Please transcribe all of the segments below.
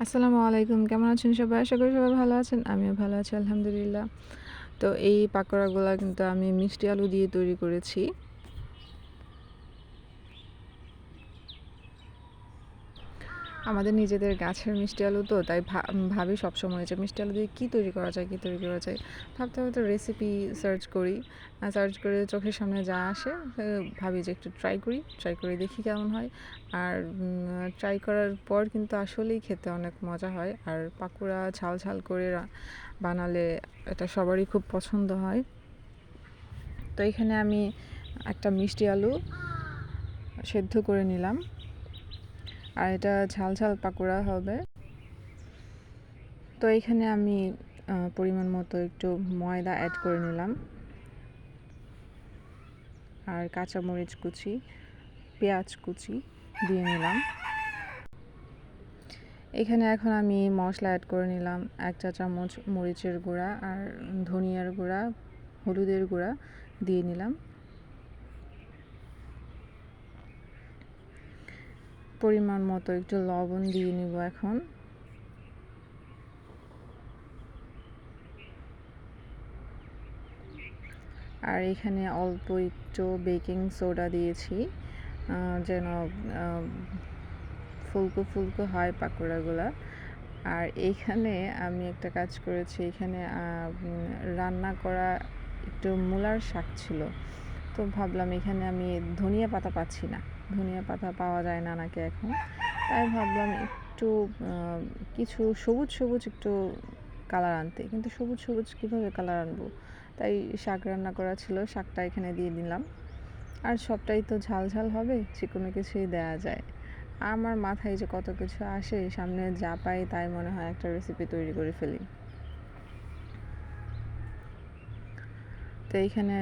আসসালামু আলাইকুম। কেমন আছেন সবাই? আশা করি সবাই ভালো আছেন। আমিও ভালো আছি আলহামদুলিল্লাহ। তো এই পাকোড়াগুলা কিন্তু আমি মিষ্টি আলু দিয়ে তৈরি করেছি। আমাদের নিজেদের গাছের মিষ্টি আলু তো তাই ভাবি সবসময় যে মিষ্টি আলু দিয়ে কী তৈরি করা যায়, কী তৈরি করা যায়। ভাবতে ভাবতে রেসিপি সার্চ করি। সার্চ করে চোখের সামনে যা আসে ভাবি যে একটু ট্রাই করে দেখি কেমন হয়। আর ট্রাই করার পর কিন্তু আসলেই খেতে অনেক মজা হয়। আর পাকোড়া ঝাল ঝাল করে বানালে এটা সবারই খুব পছন্দ হয়। তো এখানে আমি একটা মিষ্টি আলু সেদ্ধ করে নিলাম। আর এটা ঝাল ঝাল পাকোড়া হবে। তো এখানে আমি পরিমাণ মতো একটু ময়দা অ্যাড করে নিলাম, আর কাঁচামরিচ কুচি, পেঁয়াজ কুচি দিয়ে নিলাম। এখানে এখন আমি মশলা অ্যাড করে নিলাম, 1 চা চামচ মরিচের গুঁড়া আর ধনিয়ার গুঁড়া, হলুদের গুঁড়া দিয়ে নিলাম। পরিমাণ মতো একটু লবণ দিয়ে নিব এখন। আর এখানে অল্প একটু বেকিং সোডা দিয়েছি যেন ফুলকো ফুলকো হয় পাকোড়াগুলা। আর এইখানে আমি একটা কাজ করেছি, এখানে রান্না করা একটু মূলার শাক ছিল। তো ভাবলাম এখানে আমি ধনিয়া পাতা পাচ্ছি না, ধনিয়া পাতা পাওয়া যায় না নাকি এখন, তাই ভাবলাম একটু কিছু সবুজ সবুজ একটু কালার আনতে, কিন্তু সবুজ সবুজ কীভাবে কালার আনবো, তাই শাক রান্না করা ছিল, শাকটা এখানে দিয়ে দিলাম। আর সবটাই তো ঝাল ঝাল হবে, যে কোনো কিছুই দেওয়া যায়। আমার মাথায় যে কত কিছু আসে, সামনে যা পাই তাই মনে হয় একটা রেসিপি তৈরি করে ফেলি। তো এইখানে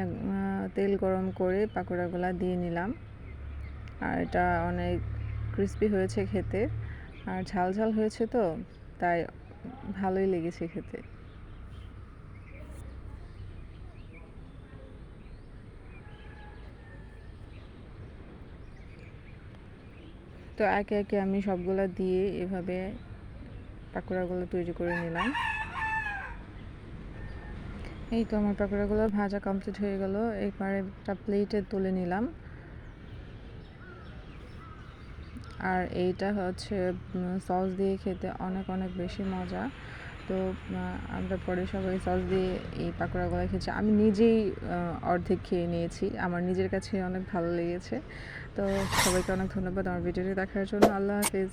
তেল গরম করে পাকোড়াগুলো দিয়ে নিলাম। আর এটা অনেক ক্রিস্পি হয়েছে খেতে, আর ঝাল ঝাল হয়েছে তো তাই ভালোই লেগেছে খেতে। তো একে একে আমি সবগুলা দিয়ে এভাবে পাকোড়াগুলো তৈরি করে নিলাম। এই তো আমার পাকোড়াগুলো ভাজা কমপ্লিট হয়ে গেল। এবার একটা প্লেটে তুলে নিলাম। আর এইটা হচ্ছে সস দিয়ে খেতে অনেক অনেক বেশি মজা। তো আমরা পরে সবাই সস দিয়ে এই পাকোড়াগুলো খেয়েছি। আমি নিজেই অর্ধেক খেয়ে নিয়েছি, আমার নিজের কাছে অনেক ভালো লেগেছে। তো সবাইকে অনেক ধন্যবাদ আমার ভিডিওটি দেখার জন্য। আল্লাহ হাফিজ।